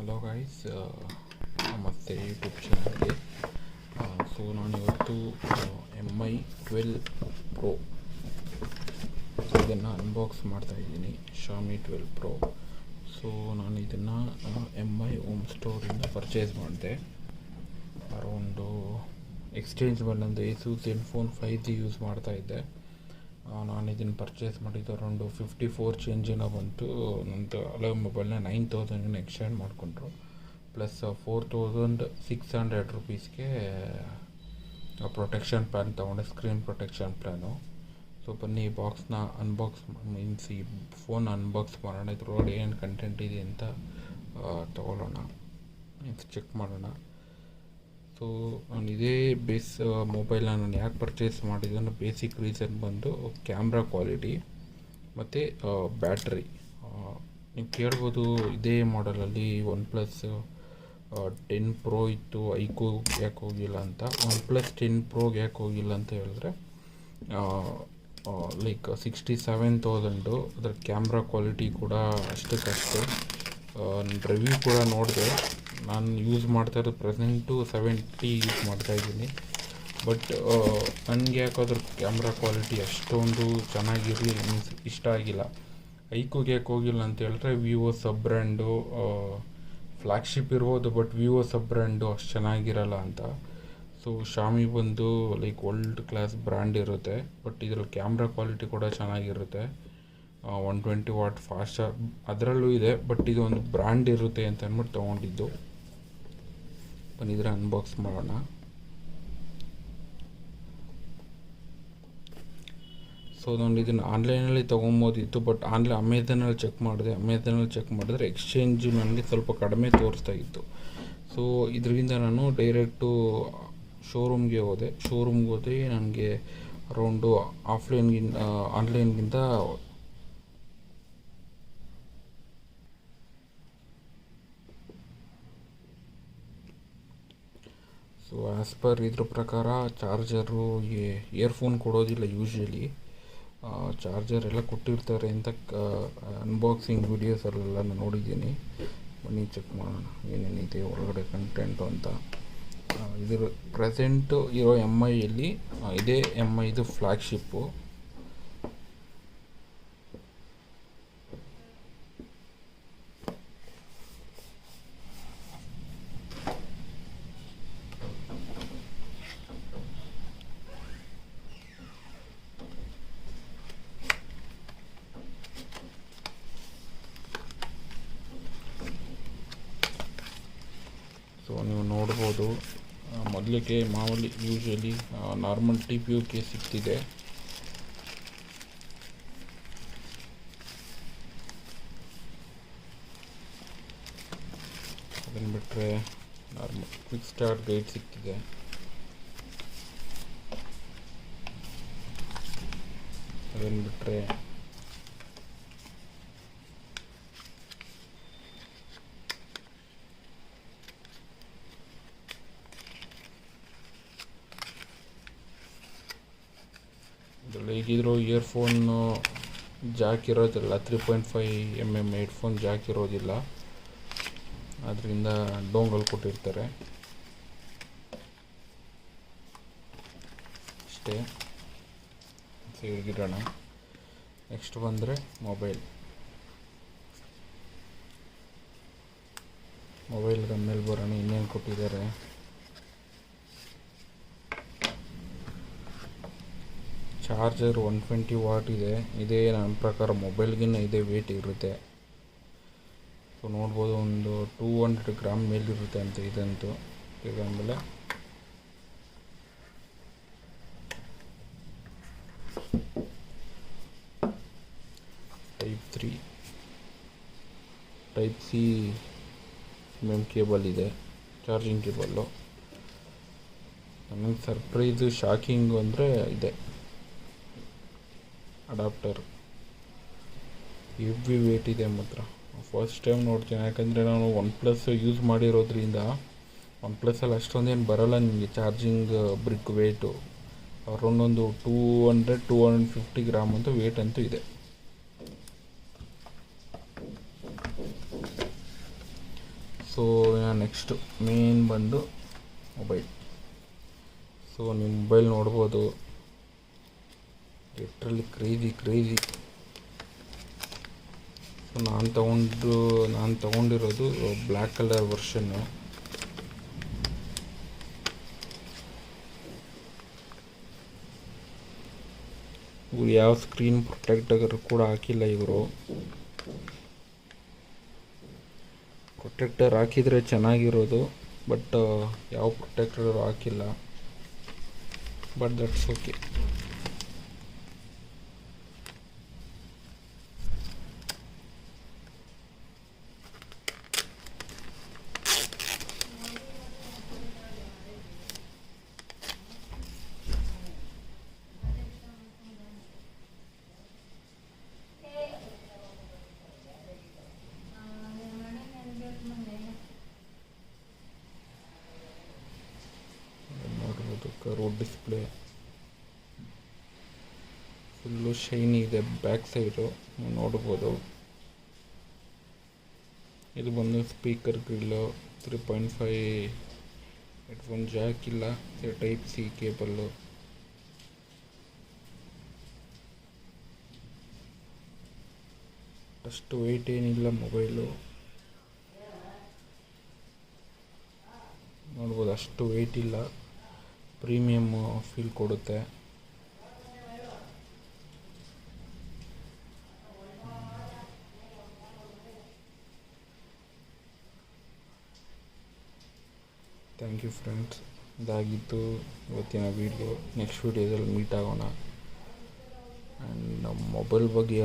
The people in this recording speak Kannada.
ಹಲೋ ಗೈಸ್, ನಮಸ್ತೆ ಯೂಟ್ಯೂಬ್ ಚಾನಲ್ಗೆ. ಸೊ ನಾನಿವತ್ತು MI 12 Pro ಇದನ್ನು ಅನ್ಬಾಕ್ಸ್ ಮಾಡ್ತಾಯಿದ್ದೀನಿ. Xiaomi 12 Pro. ಸೊ ನಾನು ಇದನ್ನು MI ಹೋಮ್ ಸ್ಟೋರಿಂದ ಪರ್ಚೇಸ್ ಮಾಡಿದೆ. ಅರೌಂಡು ಎಕ್ಸ್ಚೇಂಜಬಲ್ ಅಂದರೆ ಏಸೂಸ್ ZenFone 5G ಯೂಸ್ ಮಾಡ್ತಾಯಿದ್ದೆ. ನಾನು ಇದನ್ನು ಪರ್ಚೇಸ್ ಮಾಡಿದ್ದು ಅರೌಂಡು 54 ಚೇಂಜಿನ ಬಂತು. ನಂದು ಹಳೆ ಮೊಬೈಲ್ನ 9000 ಎಕ್ಸ್ಚೇಂಜ್ ಮಾಡಿಕೊಂಡ್ರು, ಪ್ಲಸ್ 4600 ರುಪೀಸ್ಗೆ ಪ್ರೊಟೆಕ್ಷನ್ ಪ್ಲ್ಯಾನ್ ತೊಗೊಂಡೆ, ಸ್ಕ್ರೀನ್ ಪ್ರೊಟೆಕ್ಷನ್ ಪ್ಲ್ಯಾನು. ಸೊ ಬನ್ನಿ ಈ ಬಾಕ್ಸ್ನ ಮೀನ್ಸ್ ಈ ಫೋನ್ ಅನ್ಬಾಕ್ಸ್ ಮಾಡೋಣ. ಇದ್ರೊಳಗಡೆ ಏನು ಕಂಟೆಂಟ್ ಇದೆ ಅಂತ ತೊಗೊಳ್ಳೋಣ, ಮೀನ್ಸ್ ಚೆಕ್ ಮಾಡೋಣ. ಸೊ ನಾನು ಇದೇ ಮೊಬೈಲ್ನ ನಾನು ಯಾಕೆ ಪರ್ಚೇಸ್ ಮಾಡಿದ್ದನ್ನು ಬೇಸಿಕ್ ರೀಸನ್ ಬಂದು ಕ್ಯಾಮ್ರಾ ಕ್ವಾಲಿಟಿ ಮತ್ತು ಬ್ಯಾಟ್ರಿ. ನೀವು ಕೇಳ್ಬೋದು ಇದೇ ಮಾಡಲಲ್ಲಿ OnePlus 10 Pro ಇತ್ತು, ಐಕು ಯಾಕೆ ಹೋಗಿಲ್ಲ ಅಂತ. OnePlus 10 Proಗೆ ಯಾಕೆ ಹೋಗಿಲ್ಲ ಅಂತ ಹೇಳಿದ್ರೆ ಲೈಕ್ 67,000 ಅದರ ಕ್ಯಾಮ್ರಾ ಕ್ವಾಲಿಟಿ ಕೂಡ ಅಷ್ಟಕ್ಕಷ್ಟೇ. ರಿವ್ಯೂ ಕೂಡ ನೋಡಿದೆ. ನಾನು ಯೂಸ್ ಮಾಡ್ತಾ ಇರೋದು ಪ್ರೆಸೆಂಟು 70 ಯೂಸ್ ಮಾಡ್ತಾಯಿದ್ದೀನಿ. ಬಟ್ ನನಗೆ ಯಾಕಾದ್ರೂ ಕ್ಯಾಮ್ರಾ ಕ್ವಾಲಿಟಿ ಅಷ್ಟೊಂದು ಚೆನ್ನಾಗಿರಲಿ ಮೀನ್ಸ್ ಇಷ್ಟ ಆಗಿಲ್ಲ. ಐಕುಗೆ ಯಾಕೆ ಹೋಗಿಲ್ಲ ಅಂತ ಹೇಳಿದ್ರೆ ವಿವೋ ಸಬ್ ಬ್ರ್ಯಾಂಡು ಫ್ಲ್ಯಾಗ್ಶಿಪ್ ಇರ್ಬೋದು, ಬಟ್ ವಿವೋ ಸಬ್ ಬ್ರ್ಯಾಂಡು ಅಷ್ಟು ಚೆನ್ನಾಗಿರಲ್ಲ ಅಂತ. ಸೊ Xiaomi ಬಂದು ಲೈಕ್ ವರ್ಲ್ಡ್ ಕ್ಲಾಸ್ ಬ್ರ್ಯಾಂಡ್ ಇರುತ್ತೆ, ಬಟ್ ಇದರಲ್ಲಿ ಕ್ಯಾಮ್ರಾ ಕ್ವಾಲಿಟಿ ಕೂಡ ಚೆನ್ನಾಗಿರುತ್ತೆ. 120 ವಾಟ್ ಫಾಸ್ಟ್ ಅದರಲ್ಲೂ ಇದೆ, ಬಟ್ ಇದು ಒಂದು ಬ್ರ್ಯಾಂಡ್ ಇರುತ್ತೆ ಅಂತ ಅಂದ್ಬಿಟ್ಟು ತೊಗೊಂಡಿದ್ದು. ಬನ್ನಿದ್ರೆ ಅನ್ಬಾಕ್ಸ್ ಮಾಡೋಣ. ಸೊ ನಾನು ಇದನ್ನು ಆನ್ಲೈನಲ್ಲಿ ತೊಗೊಬೋದಿತ್ತು, ಬಟ್ ಅಮೆಝಾನಲ್ಲಿ ಚೆಕ್ ಮಾಡಿದ್ರೆ ಎಕ್ಸ್ಚೇಂಜು ನನಗೆ ಸ್ವಲ್ಪ ಕಡಿಮೆ ತೋರಿಸ್ತಾ ಇತ್ತು. ಸೊ ಇದರಿಂದ ನಾನು ಡೈರೆಕ್ಟು ಶೋರೂಮ್ಗೆ ಹೋದೆ. ನನಗೆ ಅರೌಂಡು ಆನ್ಲೈನ್ಗಿಂತ ಸೊ ಆ್ಯಸ್ ಪರ್ ಇದ್ರ ಪ್ರಕಾರ ಚಾರ್ಜರು ಇಯರ್ಫೋನ್ ಕೊಡೋದಿಲ್ಲ ಯೂಶ್ವಲಿ. ಚಾರ್ಜರ್ ಎಲ್ಲ ಕೊಟ್ಟಿರ್ತಾರೆ ಅಂತ ಅನ್ಬಾಕ್ಸಿಂಗ್ ವೀಡಿಯೋಸಲ್ಲೆಲ್ಲ ನಾನು ನೋಡಿದ್ದೀನಿ. ಬನ್ನಿ ಚೆಕ್ ಮಾಡೋಣ ಏನೇನಿದೆ ಒಳಗಡೆ ಕಂಟೆಂಟು ಅಂತ. ಇದರ ಪ್ರೆಸೆಂಟು ಇರೋ MIಯಲ್ಲಿ ಇದೇ MIದು ಫ್ಲ್ಯಾಗ್ಶಿಪ್ಪು. ಸೊ ನೀವು ನೋಡ್ಬೋದು, ಮೊದಲಿಗೆ ಮಾಮೂಲಿ ಯೂಶ್ವಲಿ ನಾರ್ಮಲ್ TPU ಕೇಸ್ ಸಿಗ್ತಿದೆ. ಅದನ್ನು ಬಿಟ್ಟರೆ ನಾರ್ಮಲ್ ಕ್ವಿಕ್ ಸ್ಟಾರ್ಟ್ ಗೈಡ್ ಸಿಗ್ತಿದೆ. ಅದನ್ನು ಬಿಟ್ಟರೆ ಹೇಗಿದ್ರು ಇಯರ್ಫೋನು ಜಾಕ್ ಇರೋದಿಲ್ಲ, 3.5mm ಹೆಡ್ಫೋನ್ ಜಾಕ್ ಇರೋದಿಲ್ಲ, ಅದರಿಂದ ಡೋಂಗಲ್ ಕೊಟ್ಟಿರ್ತಾರೆ ಅಷ್ಟೇ. ಇಡೋಣ. ನೆಕ್ಸ್ಟ್ ಬಂದರೆ ಮೊಬೈಲ್ಗೆ ಮೇಲೆ ಬರೋಣ. ಇನ್ನೇನು ಕೊಟ್ಟಿದ್ದಾರೆ. ಚಾರ್ಜರ್ 120 ವಾಟ್ ಇದೆ. ಇದೇ ನನ್ನ ಪ್ರಕಾರ ಮೊಬೈಲ್ಗಿನ್ನ ಇದೇ ವೇಟ್ ಇರುತ್ತೆ. ಸೊ ನೋಡ್ಬೋದು, ಒಂದು 200 ಗ್ರಾಮ್ ಮೇಲಿರುತ್ತೆ ಅಂತ ಇದಂತೂ. ಇದಾದಮೇಲೆ ಟೈಪ್ ಸಿ ಕೇಬಲ್ ಇದೆ, ಚಾರ್ಜಿಂಗ್ ಕೇಬಲ್ಲು. ನನಗೆ ಸರ್ಪ್ರೈಸು ಶಾಕಿಂಗು ಅಂದರೆ ಇದೆ ಅಡಾಪ್ಟರ್. ಹೆವಿ ವೇಟ್ ಇದೆ ಮಾತ್ರ. ಫಸ್ಟ್ ಟೈಮ್ ನೋಡ್ತೀನಿ, ಯಾಕಂದರೆ ನಾನು OnePlus ಯೂಸ್ ಮಾಡಿರೋದ್ರಿಂದ OnePlusಲ್ಲಿ ಅಷ್ಟೊಂದೇನು ಬರೋಲ್ಲ ನಿಮಗೆ ಚಾರ್ಜಿಂಗ್ ಬ್ರಿಕ್ ವೇಟು. ಅರೌಂಡೊಂದು 200-250 ಗ್ರಾಮ್ ಅಂತೂ ವೇಟ್ ಅಂತೂ ಇದೆ. ಸೊ ನೆಕ್ಸ್ಟ್ ಮೇನ್ ಬಂದು ಮೊಬೈಲ್. ಸೊ ನೀವು ಮೊಬೈಲ್ ನೋಡ್ಬೋದು, ಲಿಟ್ರಲಿ ಕ್ರೇಜಿ. ಸೊ ನಾನು ತೊಗೊಂಡಿರೋದು ಬ್ಲ್ಯಾಕ್ ಕಲರ್ ವರ್ಷನ್ನು. ಯಾವ ಸ್ಕ್ರೀನ್ ಪ್ರೊಟೆಕ್ಟರ್ ಕೂಡ ಹಾಕಿಲ್ಲ ಇವರು. ಪ್ರೊಟೆಕ್ಟರ್ ಹಾಕಿದರೆ ಚೆನ್ನಾಗಿರೋದು, ಬಟ್ ಯಾವ ಪ್ರೊಟೆಕ್ಟರ್ ಹಾಕಿಲ್ಲ. But that's okay. ನೋಡ್ಬೋದು ಕರ್ವ್ ಡಿಸ್ಪ್ಲೇ, ಫುಲ್ಲು ಶೈನಿ ಇದೆ ಬ್ಯಾಕ್ ಸೈಡು ನೋಡ್ಬೋದು. ಇದು ಬಂದು ಸ್ಪೀಕರ್ ಗ್ರಿಲ್ಲು, 3.5 ಹೆಡ್ಫೋನ್ ಜಾಕ್ ಇಲ್ಲ, ಟೈಪ್ ಸಿ ಕೇಬಲ್ಲು. ಅಷ್ಟು ವೆಯ್ಟ್ ಏನಿಲ್ಲ ಮೊಬೈಲು, ನೋಡ್ಬೋದು ಅಷ್ಟು ವೆಯ್ಟ್ ಇಲ್ಲ, ಪ್ರೀಮಿಯಮ್ ಫೀಲ್ ಕೊಡುತ್ತೆ. ಥ್ಯಾಂಕ್ ಯು ಫ್ರೆಂಡ್ಸ್, ಇದಾಗಿತ್ತು ಇವತ್ತಿನ ವೀಡಿಯೋ. ನೆಕ್ಸ್ಟ್ ವೀಡಿಯೋದಲ್ಲಿ ಮೀಟ್ ಆಗೋಣ. ಆ್ಯಂಡ್ ನಮ್ಮ ಮೊಬೈಲ್ ಬಗ್ಗೆ